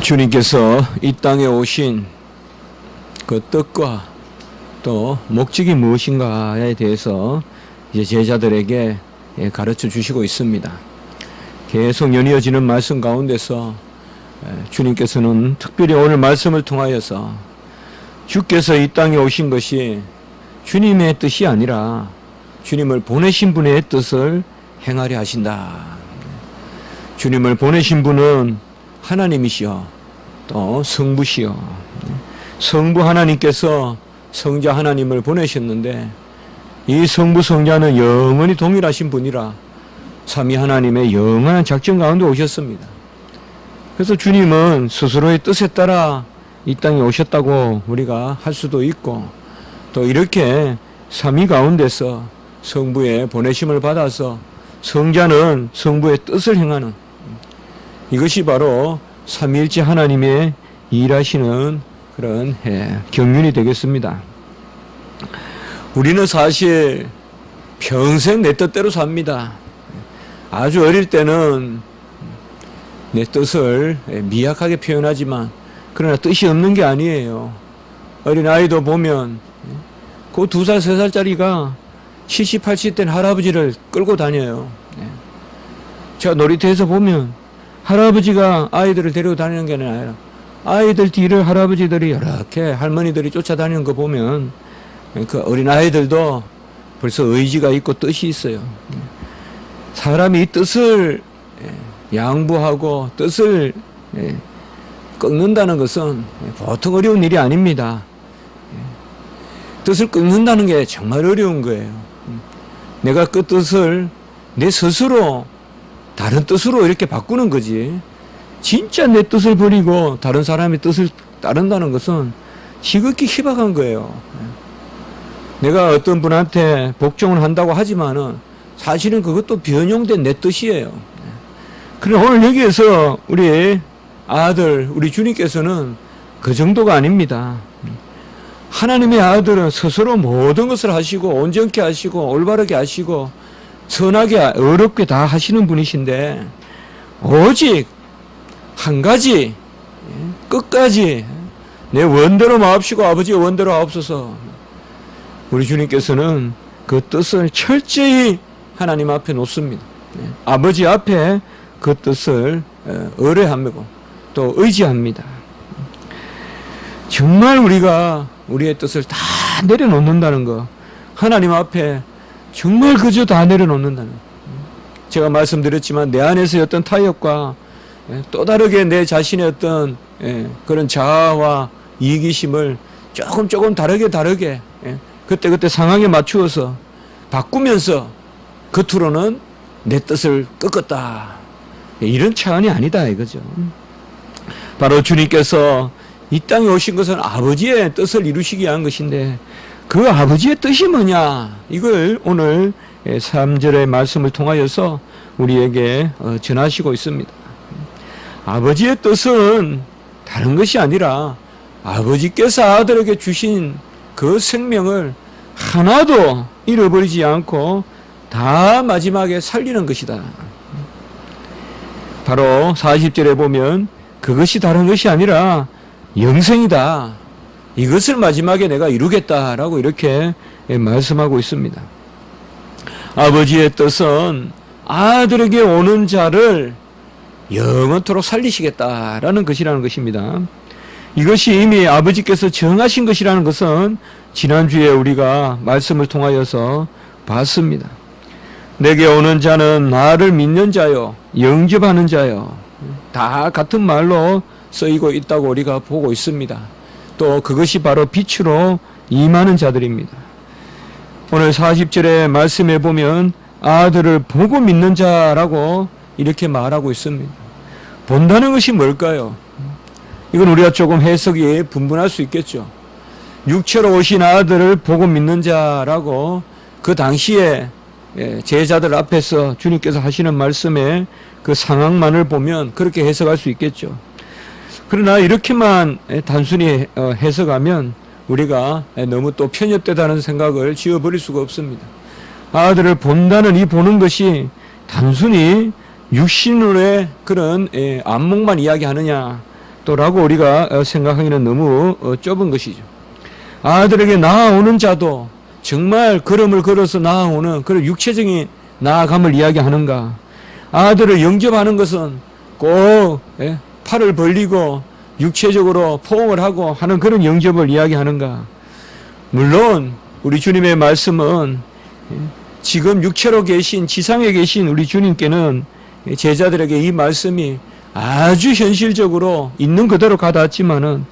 주님께서 이 땅에 오신 그 뜻과 또 목적이 무엇인가에 대해서 이제 제자들에게 가르쳐 주시고 있습니다. 계속 연이어지는 말씀 가운데서 주님께서는 특별히 오늘 말씀을 통하여서 주께서 이 땅에 오신 것이 주님의 뜻이 아니라 주님을 보내신 분의 뜻을 행하려 하신다. 주님을 보내신 분은 하나님이시여 또 성부시여, 성부 하나님께서 성자 하나님을 보내셨는데 이 성부 성자는 영원히 동일하신 분이라 삼위 하나님의 영원한 작전 가운데 오셨습니다. 그래서 주님은 스스로의 뜻에 따라 이 땅에 오셨다고 우리가 할 수도 있고, 또 이렇게 삼위 가운데서 성부의 보내심을 받아서 성자는 성부의 뜻을 행하는, 이것이 바로 삼위일체 하나님의 일하시는 그런 경륜이 되겠습니다. 우리는 사실 평생 내 뜻대로 삽니다. 아주 어릴 때는 내 뜻을 미약하게 표현하지만 그러나 뜻이 없는 게 아니에요. 어린아이도 보면 그 2살, 3살짜리가 70, 80된 할아버지를 끌고 다녀요. 제가 놀이터에서 보면 할아버지가 아이들을 데리고 다니는 게 아니라 아이들 뒤를 할아버지들이 이렇게 할머니들이 쫓아다니는 거 보면 그 어린아이들도 벌써 의지가 있고 뜻이 있어요. 사람이 이 뜻을 양보하고 뜻을 꺾는다는 것은 보통 어려운 일이 아닙니다. 뜻을 꺾는다는 게 정말 어려운 거예요. 내가 그 뜻을 내 스스로 다른 뜻으로 이렇게 바꾸는 거지, 진짜 내 뜻을 버리고 다른 사람의 뜻을 따른다는 것은 지극히 희박한 거예요. 내가 어떤 분한테 복종을 한다고 하지만은 사실은 그것도 변형된 내 뜻이에요. 그러나 오늘 여기에서 우리 아들, 우리 주님께서는 그 정도가 아닙니다. 하나님의 아들은 스스로 모든 것을 하시고 온전케 하시고 올바르게 하시고 선하게 어렵게 다 하시는 분이신데, 오직 한 가지 끝까지 내 원대로 마옵시고 아버지의 원대로 하옵소서. 우리 주님께서는 그 뜻을 철저히 하나님 앞에 놓습니다. 아버지 앞에 그 뜻을 의뢰하고 또 의지합니다. 정말 우리가 우리의 뜻을 다 내려놓는다는 거, 하나님 앞에 정말 그저 다 내려놓는다는 거. 제가 말씀드렸지만 내 안에서의 어떤 타협과 또 다르게 내 자신의 어떤 그런 자아와 이기심을 조금 다르게 그때 상황에 맞추어서 바꾸면서 겉으로는 내 뜻을 꺾었다, 이런 차원이 아니다 이거죠. 바로 주님께서 이 땅에 오신 것은 아버지의 뜻을 이루시기 위한 것인데 그 아버지의 뜻이 뭐냐, 이걸 오늘 3절의 말씀을 통하여서 우리에게 전하시고 있습니다. 아버지의 뜻은 다른 것이 아니라 아버지께서 아들에게 주신 그 생명을 하나도 잃어버리지 않고 다 마지막에 살리는 것이다. 바로 40절에 보면 그것이 다른 것이 아니라 영생이다, 이것을 마지막에 내가 이루겠다라고 이렇게 말씀하고 있습니다. 아버지의 뜻은 아들에게 오는 자를 영원토록 살리시겠다라는 것이라는 것입니다. 이것이 이미 아버지께서 정하신 것이라는 것은 지난주에 우리가 말씀을 통하여서 봤습니다. 내게 오는 자는 나를 믿는 자요 영접하는 자요, 다 같은 말로 쓰이고 있다고 우리가 보고 있습니다. 또 그것이 바로 빛으로 임하는 자들입니다. 오늘 40절의 말씀에 보면 아들을 보고 믿는 자라고 이렇게 말하고 있습니다. 본다는 것이 뭘까요? 이건 우리가 조금 해석이 분분할 수 있겠죠. 육체로 오신 아들을 보고 믿는 자라고 그 당시에 제자들 앞에서 주님께서 하시는 말씀의 그 상황만을 보면 그렇게 해석할 수 있겠죠. 그러나 이렇게만 단순히 해석하면 우리가 너무 또 편협되다는 생각을 지어버릴 수가 없습니다. 아들을 본다는 이 보는 것이 단순히 육신으로의 그런 안목만 이야기하느냐, 또라고 우리가 생각하기는 너무 좁은 것이죠. 아들에게 나아오는 자도 정말 걸음을 걸어서 나아오는 그런 육체적인 나아감을 이야기하는가? 아들을 영접하는 것은 꼭 팔을 벌리고 육체적으로 포옹을 하고 하는 그런 영접을 이야기하는가? 물론 우리 주님의 말씀은 지금 육체로 계신 지상에 계신 우리 주님께는 제자들에게 이 말씀이 아주 현실적으로 있는 그대로 가닿았지만은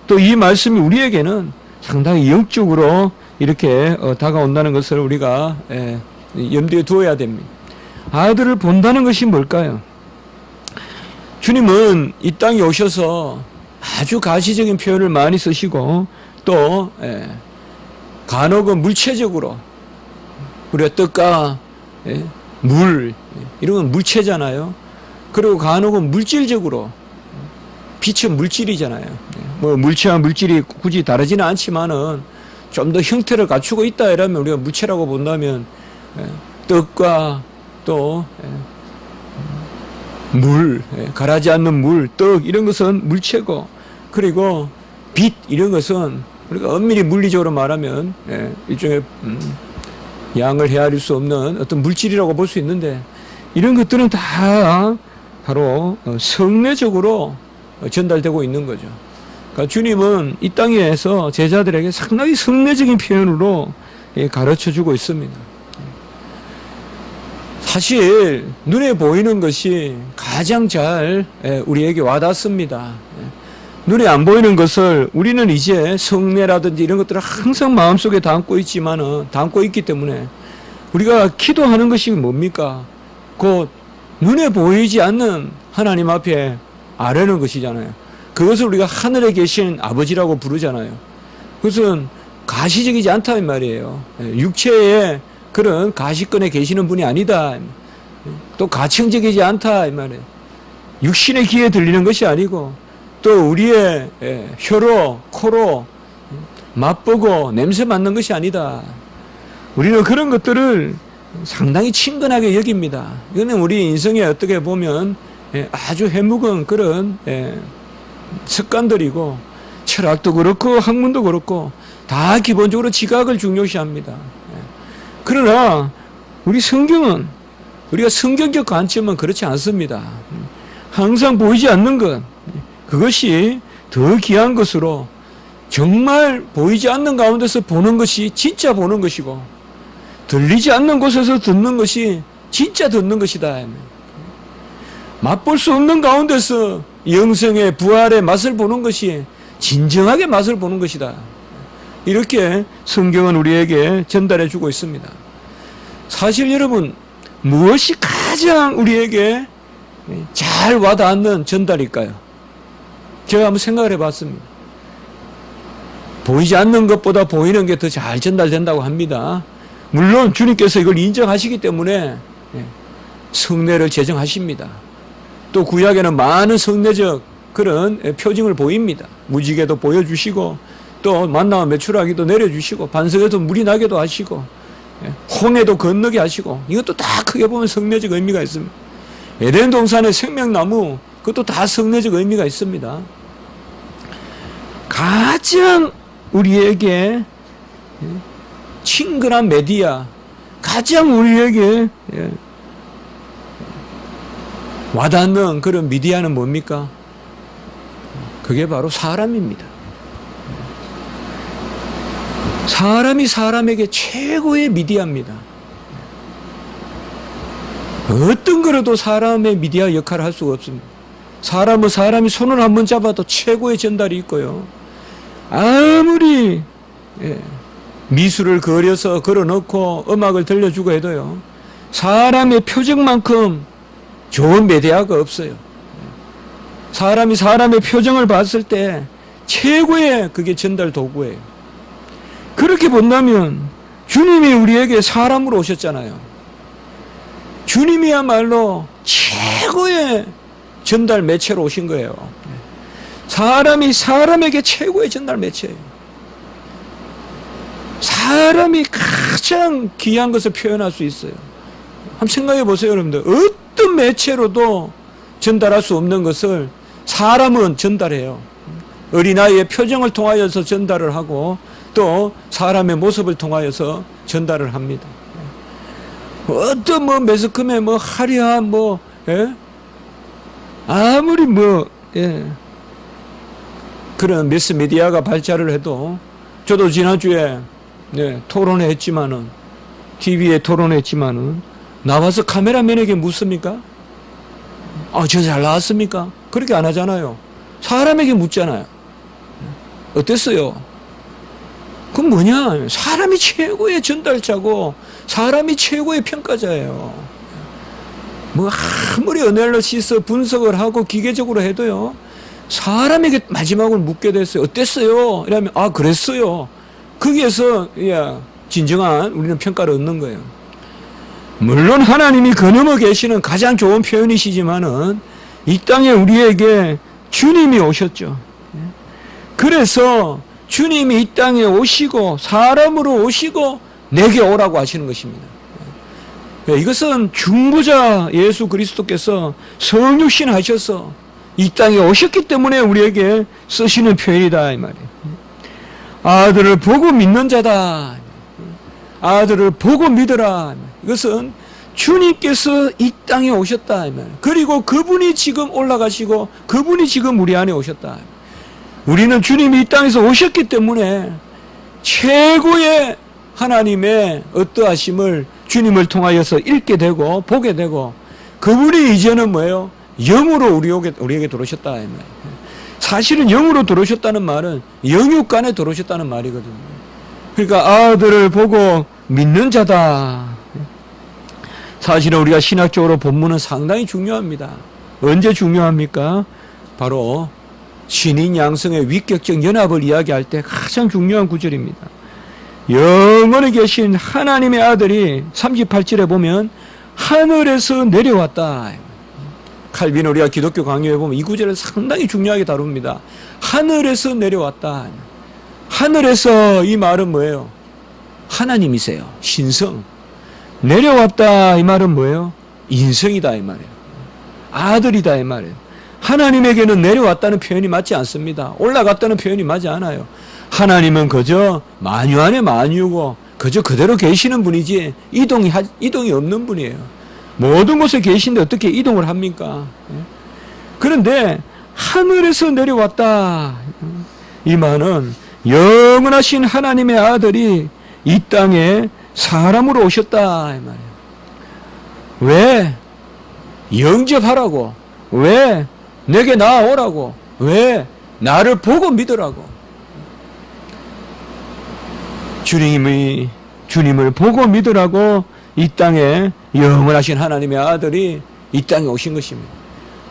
또 이 말씀이 우리에게는 상당히 영적으로 이렇게 다가온다는 것을 우리가 염두에 두어야 됩니다. 아들을 본다는 것이 뭘까요? 주님은 이 땅에 오셔서 아주 가시적인 표현을 많이 쓰시고 또 간혹은 물체적으로 우리가 떡과 물 이런 건 물체잖아요. 그리고 간혹은 물질적으로 빛은 물질이잖아요. 뭐 물체와 물질이 굳이 다르지는 않지만은 좀 더 형태를 갖추고 있다 이러면 우리가 물체라고 본다면 떡과 또 물, 가라지 않는 물, 떡 이런 것은 물체고 그리고 빛 이런 것은 우리가 엄밀히 물리적으로 말하면 일종의 양을 헤아릴 수 없는 어떤 물질이라고 볼 수 있는데 이런 것들은 다 바로 성례적으로 전달되고 있는 거죠. 그러니까 주님은 이 땅에서 제자들에게 상당히 성례적인 표현으로 가르쳐주고 있습니다. 사실 눈에 보이는 것이 가장 잘 우리에게 와닿습니다. 눈에 안 보이는 것을 우리는 이제 성례라든지 이런 것들을 항상 마음속에 담고 있기 때문에 우리가 기도하는 것이 뭡니까? 곧 눈에 보이지 않는 하나님 앞에 아뢰는 것이잖아요. 그것을 우리가 하늘에 계신 아버지라고 부르잖아요. 그것은 가시적이지 않다 이 말이에요. 육체의 그런 가시권에 계시는 분이 아니다. 또 가청적이지 않다 이 말이에요. 육신의 귀에 들리는 것이 아니고 또 우리의 혀로 코로 맛보고 냄새 맡는 것이 아니다. 우리는 그런 것들을 상당히 친근하게 여깁니다. 이거는 우리 인생에 어떻게 보면 아주 해묵은 그런 습관들이고 철학도 그렇고 학문도 그렇고 다 기본적으로 지각을 중요시합니다. 그러나 우리 성경은 우리가 성경적 관점은 그렇지 않습니다. 항상 보이지 않는 것 그것이 더 귀한 것으로 정말 보이지 않는 가운데서 보는 것이 진짜 보는 것이고 들리지 않는 곳에서 듣는 것이 진짜 듣는 것이다. 맛볼 수 없는 가운데서 영생의 부활의 맛을 보는 것이 진정하게 맛을 보는 것이다. 이렇게 성경은 우리에게 전달해 주고 있습니다. 사실 여러분 무엇이 가장 우리에게 잘 와닿는 전달일까요? 제가 한번 생각을 해봤습니다. 보이지 않는 것보다 보이는 게 더 잘 전달된다고 합니다. 물론 주님께서 이걸 인정하시기 때문에 성례를 제정하십니다. 또 구약에는 많은 성례적 그런 표징을 보입니다. 무지개도 보여주시고 또 만나와 메추라기도 내려주시고 반석에도 물이 나게도 하시고 홍해도 건너게 하시고 이것도 다 크게 보면 성례적 의미가 있습니다. 에덴 동산의 생명나무 그것도 다 성례적 의미가 있습니다. 가장 우리에게 친근한 메디아, 가장 우리에게 와닿는 그런 미디어는 뭡니까? 그게 바로 사람입니다. 사람이 사람에게 최고의 미디어입니다. 어떤 거라도 사람의 미디어 역할을 할 수가 없습니다. 사람이 손을 한번 잡아도 최고의 전달이 있고요. 아무리 미술을 그려서 걸어놓고 음악을 들려주고 해도요. 사람의 표정만큼 좋은 메디아가 없어요. 사람이 사람의 표정을 봤을 때 최고의 그게 전달 도구예요. 그렇게 본다면 주님이 우리에게 사람으로 오셨잖아요. 주님이야말로 최고의 전달 매체로 오신 거예요. 사람이 사람에게 최고의 전달 매체예요. 사람이 가장 귀한 것을 표현할 수 있어요. 한번 생각해 보세요, 여러분들. 어떤 매체로도 전달할 수 없는 것을 사람은 전달해요. 어린아이의 표정을 통하여서 전달을 하고 또 사람의 모습을 통하여서 전달을 합니다. 어떤 뭐 매스컴에 뭐 화려한 뭐 예? 아무리 뭐 예. 그런 매스미디어가 발달을 해도 저도 지난주에 네, 토론했지만은 TV에 토론했지만은 나와서 카메라맨에게 묻습니까? 아, 저 잘 나왔습니까? 그렇게 안 하잖아요. 사람에게 묻잖아요. 어땠어요? 그건 뭐냐? 사람이 최고의 전달자고 사람이 최고의 평가자예요. 뭐 아무리 어널리시스 분석을 하고 기계적으로 해도요. 사람에게 마지막으로 묻게 됐어요. 어땠어요? 이러면 아 그랬어요. 거기에서 진정한 우리는 평가를 얻는 거예요. 물론 하나님이 그 넘어 계시는 가장 좋은 표현이시지만은 이 땅에 우리에게 주님이 오셨죠. 그래서 주님이 이 땅에 오시고 사람으로 오시고 내게 오라고 하시는 것입니다. 이것은 중보자 예수 그리스도께서 성육신 하셔서 이 땅에 오셨기 때문에 우리에게 쓰시는 표현이다 이 말이에요. 아들을 보고 믿는 자다. 아들을 보고 믿어라. 이것은 주님께서 이 땅에 오셨다 이 말이에요. 그리고 그분이 지금 올라가시고 그분이 지금 우리 안에 오셨다. 우리는 주님이 이 땅에서 오셨기 때문에 최고의 하나님의 어떠하심을 주님을 통하여서 읽게 되고 보게 되고 그분이 이제는 뭐예요? 영으로 우리에게 들어오셨다 이 말이에요. 사실은 영으로 들어오셨다는 말은 영육간에 들어오셨다는 말이거든요. 그러니까 아들을 보고 믿는 자다. 사실은 우리가 신학적으로 본문은 상당히 중요합니다. 언제 중요합니까? 바로 신인 양성의 위격적 연합을 이야기할 때 가장 중요한 구절입니다. 영원히 계신 하나님의 아들이 38절에 보면 하늘에서 내려왔다. 칼빈 우리가 기독교 강요에 보면 이 구절을 상당히 중요하게 다룹니다. 하늘에서 내려왔다. 하늘에서 이 말은 뭐예요? 하나님이세요. 신성. 내려왔다 이 말은 뭐예요? 인성이다 이 말이에요. 아들이다 이 말이에요. 하나님에게는 내려왔다는 표현이 맞지 않습니다. 올라갔다는 표현이 맞지 않아요. 하나님은 그저 만유 안에 만유고 그저 그대로 계시는 분이지 이동이 없는 분이에요. 모든 곳에 계신데 어떻게 이동을 합니까? 그런데 하늘에서 내려왔다. 이 말은 영원하신 하나님의 아들이 이 땅에 사람으로 오셨다. 이 말이에요. 왜? 영접하라고. 왜? 내게 나아오라고. 왜? 나를 보고 믿으라고. 주님을 보고 믿으라고 이 땅에 영원하신 하나님의 아들이 이 땅에 오신 것입니다.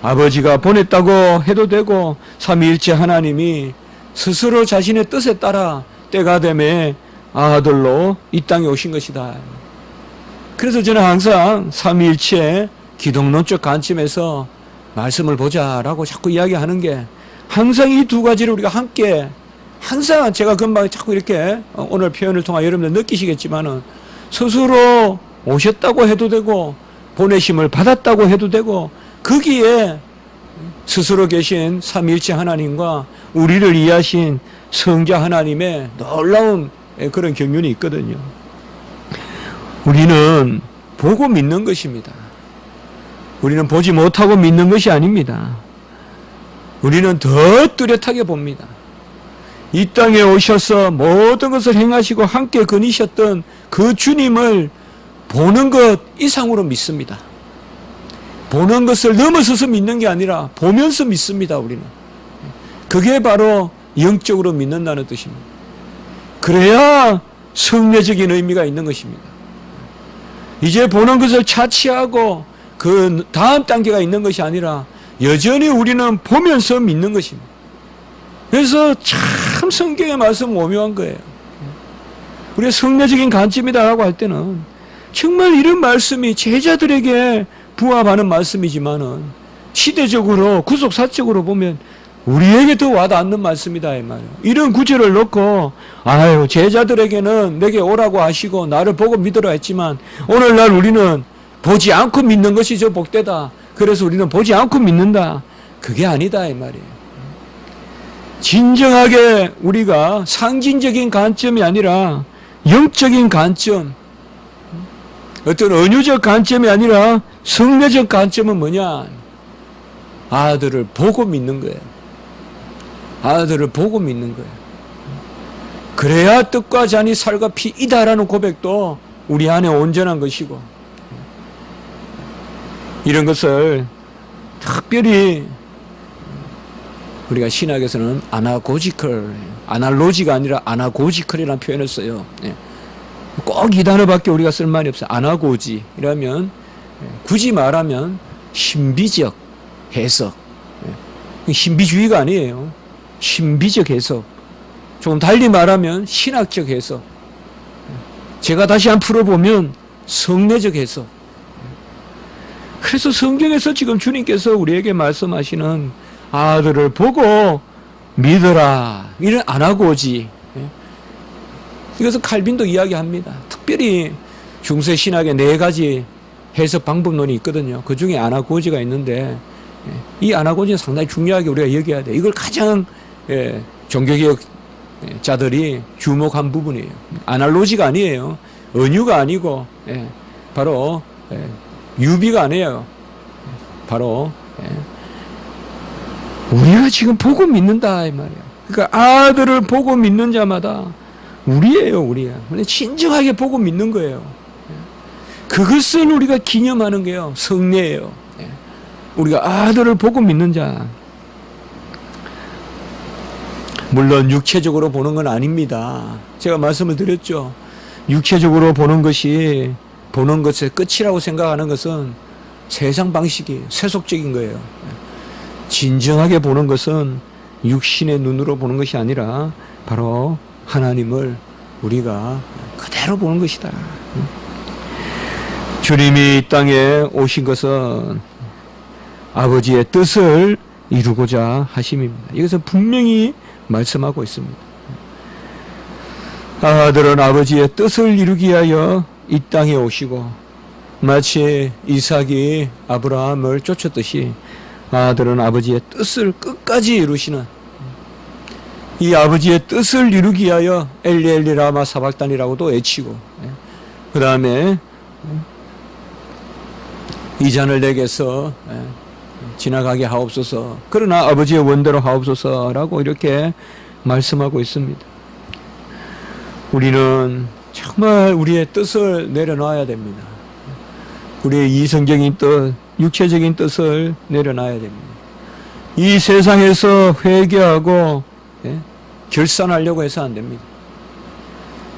아버지가 보냈다고 해도 되고 삼위일체 하나님이 스스로 자신의 뜻에 따라 때가 되매 아들로 이 땅에 오신 것이다. 그래서 저는 항상 삼위일체 기독론적 관점에서 말씀을 보자라고 자꾸 이야기하는 게 항상 이 두 가지를 우리가 함께 항상 제가 금방 자꾸 이렇게 오늘 표현을 통해 여러분들 느끼시겠지만은 스스로 오셨다고 해도 되고 보내심을 받았다고 해도 되고 거기에 스스로 계신 삼위일체 하나님과 우리를 이해하신 성자 하나님의 놀라운 그런 경륜이 있거든요. 우리는 보고 믿는 것입니다. 우리는 보지 못하고 믿는 것이 아닙니다. 우리는 더 뚜렷하게 봅니다. 이 땅에 오셔서 모든 것을 행하시고 함께 거니셨던 그 주님을 보는 것 이상으로 믿습니다. 보는 것을 넘어서서 믿는 게 아니라 보면서 믿습니다. 우리는. 그게 바로 영적으로 믿는다는 뜻입니다. 그래야 성례적인 의미가 있는 것입니다. 이제 보는 것을 차치하고 그 다음 단계가 있는 것이 아니라 여전히 우리는 보면서 믿는 것입니다. 그래서 참 성경의 말씀은 오묘한 거예요. 우리가 성례적인 관점이다라고 할 때는 정말 이런 말씀이 제자들에게 부합하는 말씀이지만은 시대적으로 구속사적으로 보면 우리에게 더 와닿는 말씀이다 이 말이에요. 이런 구절을 놓고 아유 제자들에게는 내게 오라고 하시고 나를 보고 믿으라 했지만 오늘날 우리는 보지 않고 믿는 것이 저 복되다. 그래서 우리는 보지 않고 믿는다. 그게 아니다 이 말이에요. 진정하게 우리가 상징적인 관점이 아니라 영적인 관점, 어떤 은유적 관점이 아니라 성례적 관점은 뭐냐? 아들을 보고 믿는 거예요. 아들을 보고 믿는 거예요. 그래야 뜻과 잔이 살과 피이다라는 고백도 우리 안에 온전한 것이고, 이런 것을 특별히 우리가 신학에서는 아날로지가 아니라 아나고지컬이라는 표현을 써요. 꼭 이 단어밖에 우리가 쓸 말이 없어요. 아나고지 이라면 굳이 말하면 신비적 해석, 신비주의가 아니에요. 신비적 해석. 조금 달리 말하면 신학적 해석. 제가 다시 한번 풀어보면 성례적 해석. 그래서 성경에서 지금 주님께서 우리에게 말씀하시는 아들을 보고 믿어라, 이런 아나고지. 이것은 칼빈도 이야기합니다. 특별히 중세신학의 4가지 해석 방법론이 있거든요. 그 중에 아나고지가 있는데, 이 아나고지는 상당히 중요하게 우리가 여겨야 돼요. 이걸 가장 종교개혁자들이 주목한 부분이에요. 아날로지가 아니에요. 은유가 아니고 바로 유비가 아니에요. 바로 우리가 지금 보고 믿는다 이 말이에요. 그러니까 아들을 보고 믿는 자마다 우리예요, 우리야. 진정하게 보고 믿는 거예요. 그것을 우리가 기념하는 게요, 성례예요. 우리가 아들을 보고 믿는 자. 물론 육체적으로 보는 건 아닙니다. 제가 말씀을 드렸죠. 육체적으로 보는 것이 보는 것의 끝이라고 생각하는 것은 세상 방식이에요. 세속적인 거예요. 진정하게 보는 것은 육신의 눈으로 보는 것이 아니라 바로 하나님을 우리가 그대로 보는 것이다. 주님이 이 땅에 오신 것은 아버지의 뜻을 이루고자 하심입니다. 이것은 분명히 말씀하고 있습니다. 아들은 아버지의 뜻을 이루기 위하여 이 땅에 오시고, 마치 이삭이 아브라함을 쫓았듯이 아들은 아버지의 뜻을 끝까지 이루시는, 이 아버지의 뜻을 이루기 위하여 엘리 엘리 라마 사박단이라고도 외치고, 그 다음에 이 잔을 내게서 지나가게 하옵소서, 그러나 아버지의 원대로 하옵소서라고 이렇게 말씀하고 있습니다. 우리는 정말 우리의 뜻을 내려놔야 됩니다. 우리의 이성적인 뜻, 육체적인 뜻을 내려놔야 됩니다. 이 세상에서 회개하고 결산하려고 해서 안 됩니다.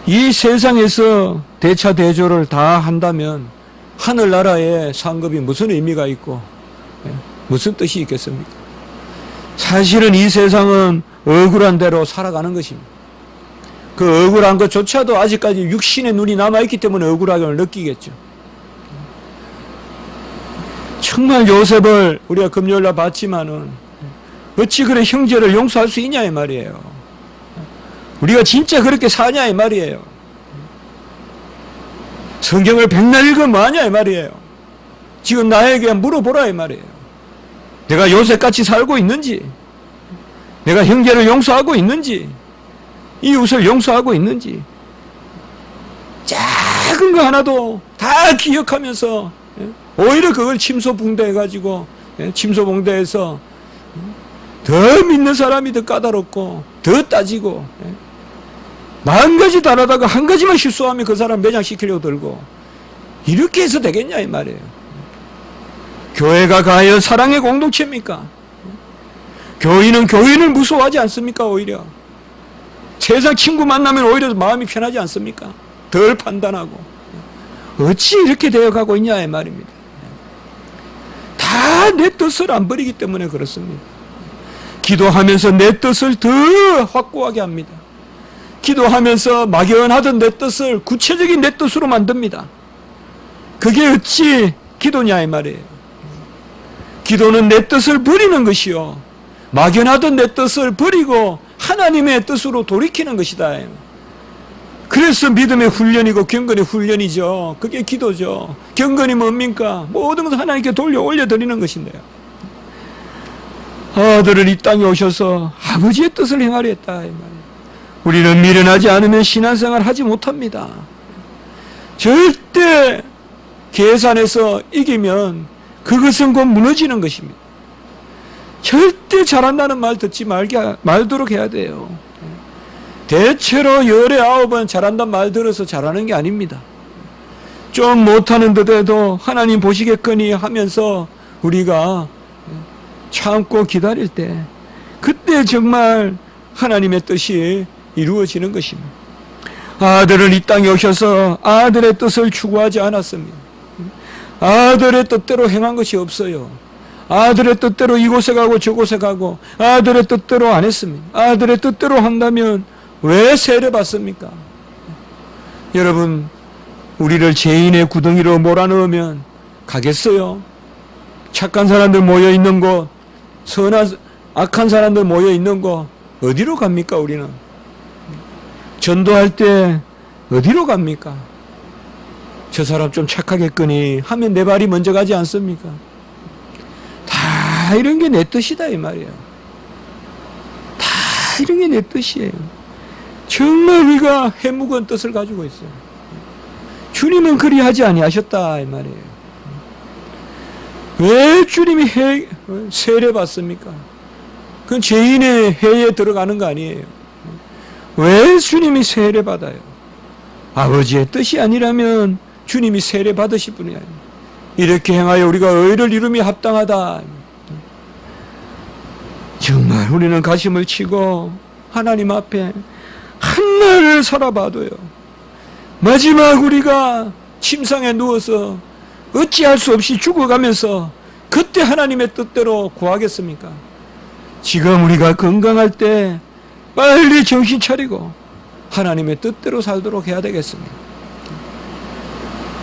이 세상에서 대차대조를 다 한다면 하늘나라의 상급이 무슨 의미가 있고 무슨 뜻이 있겠습니까? 사실은 이 세상은 억울한 대로 살아가는 것입니다. 그 억울한 것조차도 아직까지 육신의 눈이 남아있기 때문에 억울함을 느끼겠죠. 정말 요셉을 우리가 금요일날 봤지만은 어찌 그래 형제를 용서할 수 있냐 이 말이에요. 우리가 진짜 그렇게 사냐 이 말이에요. 성경을 백날 읽으면 뭐하냐 이 말이에요. 지금 나에게 물어보라 이 말이에요. 내가 요셉같이 살고 있는지, 내가 형제를 용서하고 있는지, 이웃을 용서하고 있는지, 작은 거 하나도 다 기억하면서 오히려 그걸 침소봉대해가지고, 침소봉대해서 더 믿는 사람이 더 까다롭고 더 따지고, 40가지 달하다가 한 가지만 실수하면 그 사람 매장시키려고 들고, 이렇게 해서 되겠냐 이 말이에요. 교회가 과연 사랑의 공동체입니까? 교인은 교인을 무서워하지 않습니까? 오히려 세상 친구 만나면 오히려 마음이 편하지 않습니까? 덜 판단하고. 어찌 이렇게 되어가고 있냐 이 말입니다. 다 내 뜻을 안 버리기 때문에 그렇습니다. 기도하면서 내 뜻을 더 확고하게 합니다. 기도하면서 막연하던 내 뜻을 구체적인 내 뜻으로 만듭니다. 그게 어찌 기도냐 이 말이에요. 기도는 내 뜻을 버리는 것이요, 막연하던 내 뜻을 버리고 하나님의 뜻으로 돌이키는 것이다. 그래서 믿음의 훈련이고 경건의 훈련이죠. 그게 기도죠. 경건이 뭡니까? 모든 것을 하나님께 돌려 올려드리는 것인데요. 아들을 이 땅에 오셔서 아버지의 뜻을 행하려 했다 이 말이에요. 우리는 미련하지 않으면 신앙생활 하지 못합니다. 절대 계산해서 이기면 그것은 곧 무너지는 것입니다. 절대 잘한다는 말 듣지 말도록 해야 돼요. 대체로 열에 9번 잘한다는 말 들어서 잘하는 게 아닙니다. 좀 못하는 듯해도 하나님 보시겠거니 하면서 우리가 참고 기다릴 때 그때 정말 하나님의 뜻이 이루어지는 것입니다. 아들은 이 땅에 오셔서 아들의 뜻을 추구하지 않았습니다. 아들의 뜻대로 행한 것이 없어요. 아들의 뜻대로 이곳에 가고 저곳에 가고 아들의 뜻대로 안 했습니다. 아들의 뜻대로 한다면 왜 세례받습니까? 여러분, 우리를 죄인의 구덩이로 몰아넣으면 가겠어요? 착한 사람들 모여있는 곳, 악한 사람들 모여있는 곳 어디로 갑니까? 우리는 전도할 때 어디로 갑니까? 저 사람 좀 착하겠거니 하면 내 발이 먼저 가지 않습니까? 다 이런 게 내 뜻이다 이 말이에요. 다 이런 게 내 뜻이에요. 정말 우리가 해묵은 뜻을 가지고 있어요. 주님은 그리하지 아니하셨다 이 말이에요. 왜 주님이 세례 받습니까? 그건 죄인의 해에 들어가는 거 아니에요. 왜 주님이 세례 받아요? 아버지의 뜻이 아니라면 주님이 세례 받으실 분이 아니에요. 이렇게 행하여 우리가 의를 이루미 합당하다. 정말 우리는 가슴을 치고 하나님 앞에 한날을 살아봐도요, 마지막 우리가 침상에 누워서 어찌할 수 없이 죽어가면서 그때 하나님의 뜻대로 구하겠습니까? 지금 우리가 건강할 때 빨리 정신 차리고 하나님의 뜻대로 살도록 해야 되겠습니다.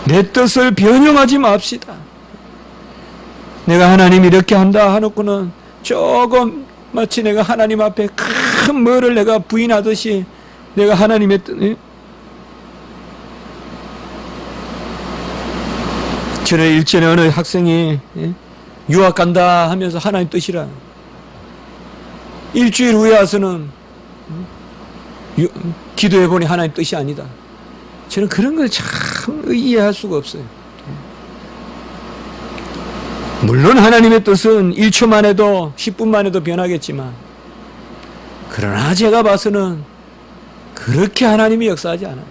내 뜻을 변형하지 맙시다. 내가 하나님 이렇게 한다 하놓고는 조금 마치 내가 하나님 앞에 큰 뭐를 내가 부인하듯이 내가 하나님의 뜻, 저는 일전에 어느 학생이 유학 간다 하면서 하나님 뜻이라 일주일 후에 와서는 기도해보니 하나님 뜻이 아니다. 저는 그런 걸 참 이해할 수가 없어요. 물론 하나님의 뜻은 1초만 해도 10분만 해도 변하겠지만, 그러나 제가 봐서는 그렇게 하나님이 역사하지 않아요.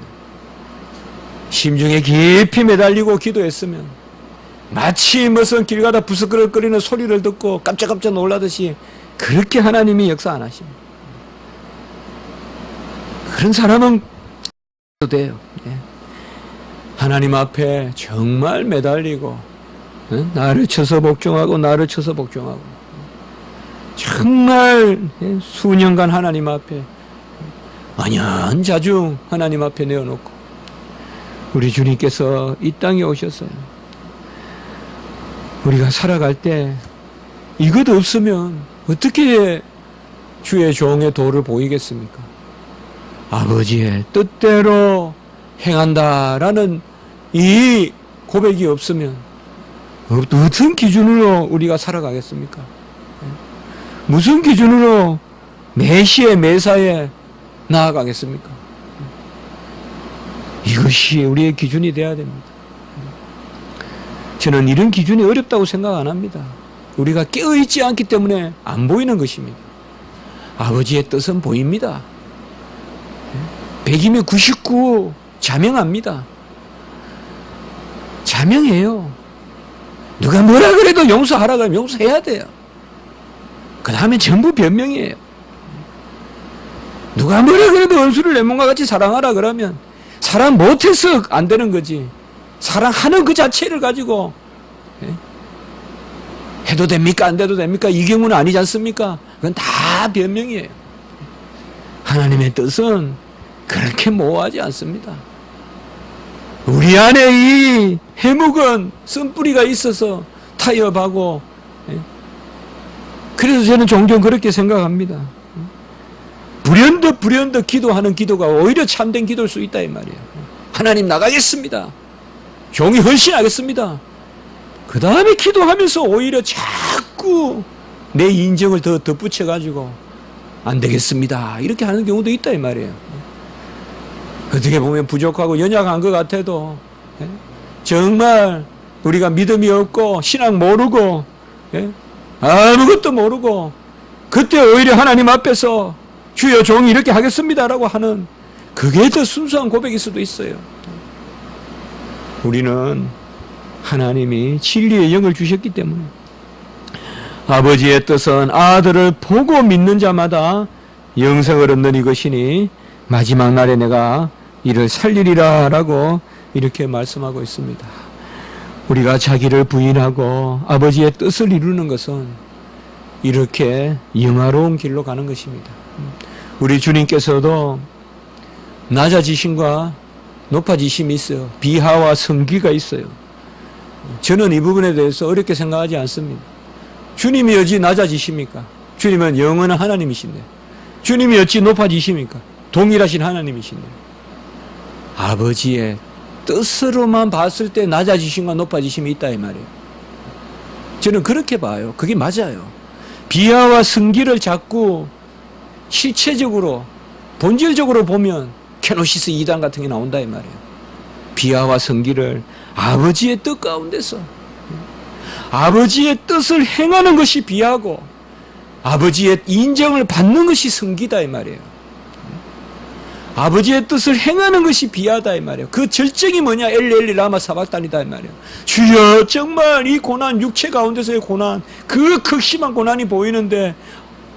심중에 깊이 매달리고 기도했으면 마치 무슨 길 가다 부스끄럭거리는 소리를 듣고 깜짝깜짝 놀라듯이 그렇게 하나님이 역사 안 하십니다. 그런 사람은 돼요. 하나님 앞에 정말 매달리고 나를 쳐서 복종하고 나를 쳐서 복종하고 정말 수년간 하나님 앞에 만연자중 하나님 앞에 내어놓고 우리 주님께서 이 땅에 오셨어요. 우리가 살아갈 때 이것 없으면 어떻게 주의 종의 도를 보이겠습니까? 아버지의 뜻대로 행한다라는 이 고백이 없으면 무슨 기준으로 우리가 살아가겠습니까? 무슨 기준으로 매시에 매사에 나아가겠습니까? 이것이 우리의 기준이 되어야 됩니다. 저는 이런 기준이 어렵다고 생각 안 합니다. 우리가 깨어있지 않기 때문에 안 보이는 것입니다. 아버지의 뜻은 보입니다. 100이면 99 자명합니다. 자명해요. 누가 뭐라 그래도 용서하라 그러면 용서해야 돼요. 그 다음에 전부 변명이에요. 누가 뭐라 그래도 원수를 내 몸과 같이 사랑하라 그러면 사랑 못해서 안 되는 거지, 사랑하는 그 자체를 가지고 해도 됩니까 안 돼도 됩니까? 이 경우는 아니지 않습니까? 그건 다 변명이에요. 하나님의 뜻은 그렇게 모호하지 않습니다. 우리 안에 이 해묵은 쓴뿌리가 있어서 타협하고, 그래서 저는 종종 그렇게 생각합니다. 불현듯 기도하는 기도가 오히려 참된 기도일 수 있다 이 말이에요. 하나님 나가겠습니다. 종이 헌신하겠습니다. 그 다음에 기도하면서 오히려 자꾸 내 인정을 더 덧붙여가지고 안 되겠습니다 이렇게 하는 경우도 있다 이 말이에요. 어떻게 보면 부족하고 연약한 것 같아도 정말 우리가 믿음이 없고 신앙 모르고 아무것도 모르고 그때 오히려 하나님 앞에서 주여 종이 이렇게 하겠습니다라고 하는 그게 더 순수한 고백일 수도 있어요. 우리는 하나님이 진리의 영을 주셨기 때문에 아버지의 뜻은 아들을 보고 믿는 자마다 영생을 얻는 이것이니 마지막 날에 내가 이를 살리리라 라고 이렇게 말씀하고 있습니다. 우리가 자기를 부인하고 아버지의 뜻을 이루는 것은 이렇게 영화로운 길로 가는 것입니다. 우리 주님께서도 낮아지심과 높아지심이 있어요. 비하와 성기가 있어요. 저는 이 부분에 대해서 어렵게 생각하지 않습니다. 주님이 어찌 낮아지십니까? 주님은 영원한 하나님이신데 주님이 어찌 높아지십니까? 동일하신 하나님이신데 아버지의 뜻으로만 봤을 때 낮아지심과 높아지심이 있다 이 말이에요. 저는 그렇게 봐요. 그게 맞아요. 비하와 성기를 자꾸 실체적으로 본질적으로 보면 케노시스 이단 같은 게 나온다 이 말이에요. 비하와 성기를 아버지의 뜻 가운데서 아버지의 뜻을 행하는 것이 비하고 아버지의 인정을 받는 것이 성기다 이 말이에요. 아버지의 뜻을 행하는 것이 비하다 이 말이에요. 그 절정이 뭐냐? 엘리 라마 사박단이다 이 말이에요. 주여 정말 이 고난 육체 가운데서의 고난 그 극심한 고난이 보이는데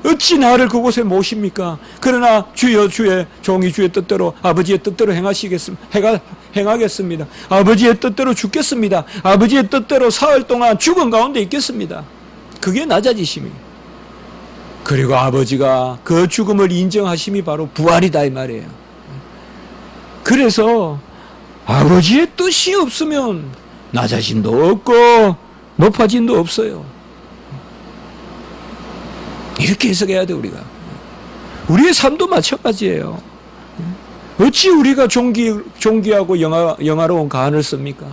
어찌 나를 그곳에 모십니까? 그러나 주여 주의 종이 주의 뜻대로 아버지의 뜻대로 행하겠습니다. 아버지의 뜻대로 죽겠습니다. 아버지의 뜻대로 사흘 동안 죽은 가운데 있겠습니다. 그게 낮아지심이에요. 그리고 아버지가 그 죽음을 인정하심이 바로 부활이다 이 말이에요. 그래서 아버지의 뜻이 없으면 낮아짐도 없고 높아짐도 없어요. 이렇게 해석해야 돼 우리가. 우리의 삶도 마찬가지예요. 어찌 우리가 존귀하고 영화로운 가안을 씁니까?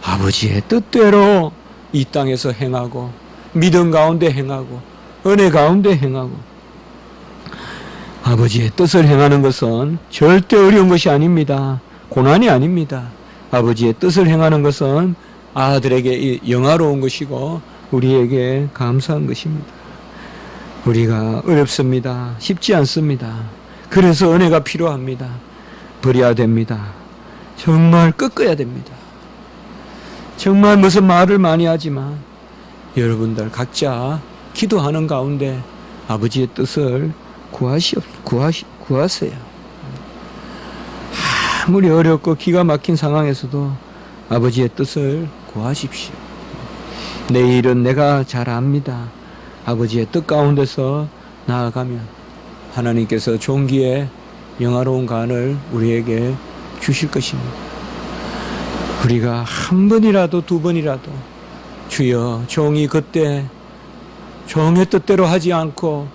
아버지의 뜻대로 이 땅에서 행하고 믿음 가운데 행하고 은혜 가운데 행하고 아버지의 뜻을 행하는 것은 절대 어려운 것이 아닙니다. 고난이 아닙니다. 아버지의 뜻을 행하는 것은 아들에게 영화로운 것이고 우리에게 감사한 것입니다. 우리가 어렵습니다. 쉽지 않습니다. 그래서 은혜가 필요합니다. 버려야 됩니다. 정말 꺾어야 됩니다. 정말 무슨 말을 많이 하지만 여러분들 각자 기도하는 가운데 아버지의 뜻을 구하세요. 아무리 어렵고 기가 막힌 상황에서도 아버지의 뜻을 구하십시오. 내 일은 내가 잘 압니다. 아버지의 뜻 가운데서 나아가면 하나님께서 존귀의 영화로운 간을 우리에게 주실 것입니다. 우리가 한 번이라도 두 번이라도 주여 종이 그때 종의 뜻대로 하지 않고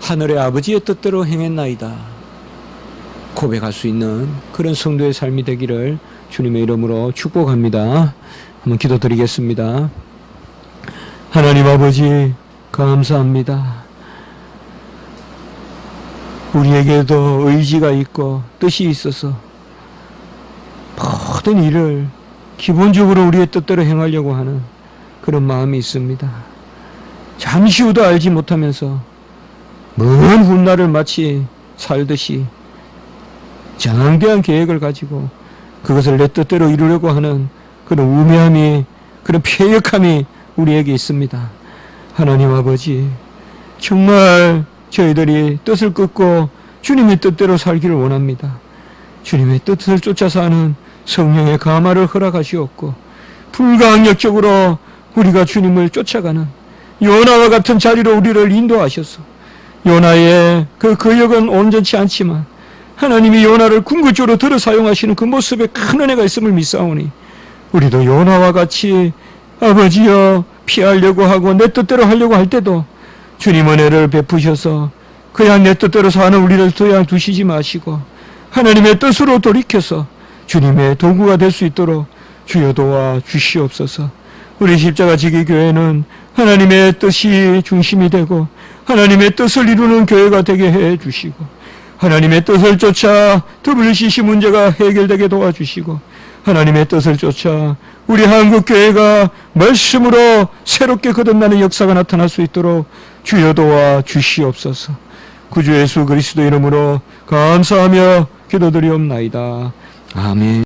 하늘의 아버지의 뜻대로 행했나이다 고백할 수 있는 그런 성도의 삶이 되기를 주님의 이름으로 축복합니다. 한번 기도드리겠습니다. 하나님 아버지 감사합니다. 우리에게도 의지가 있고 뜻이 있어서 모든 일을 기본적으로 우리의 뜻대로 행하려고 하는 그런 마음이 있습니다. 잠시 후도 알지 못하면서 먼 훗날을 마치 살듯이 장대한 계획을 가지고 그것을 내 뜻대로 이루려고 하는 그런 우매함이 그런 패역함이 우리에게 있습니다. 하나님 아버지 정말 저희들이 뜻을 끊고 주님의 뜻대로 살기를 원합니다. 주님의 뜻을 쫓아 사는 성령의 감화를 허락하시옵고 불가항력적으로 우리가 주님을 쫓아가는 요나와 같은 자리로 우리를 인도하셔서 요나의 그 거역은 온전치 않지만 하나님이 요나를 궁극적으로 들어 사용하시는 그 모습에 큰 은혜가 있음을 믿사오니 우리도 요나와 같이 아버지여 피하려고 하고 내 뜻대로 하려고 할 때도 주님 은혜를 베푸셔서 그냥 내 뜻대로 사는 우리를 그냥 두시지 마시고 하나님의 뜻으로 돌이켜서 주님의 도구가 될 수 있도록 주여 도와 주시옵소서. 우리 십자가 지기 교회는 하나님의 뜻이 중심이 되고 하나님의 뜻을 이루는 교회가 되게 해 주시고 하나님의 뜻을 쫓아 WCC 문제가 해결되게 도와주시고 하나님의 뜻을 쫓아 우리 한국교회가 말씀으로 새롭게 거듭나는 역사가 나타날 수 있도록 주여 도와 주시옵소서. 구주 예수 그리스도 이름으로 감사하며 기도드리옵나이다. 아멘.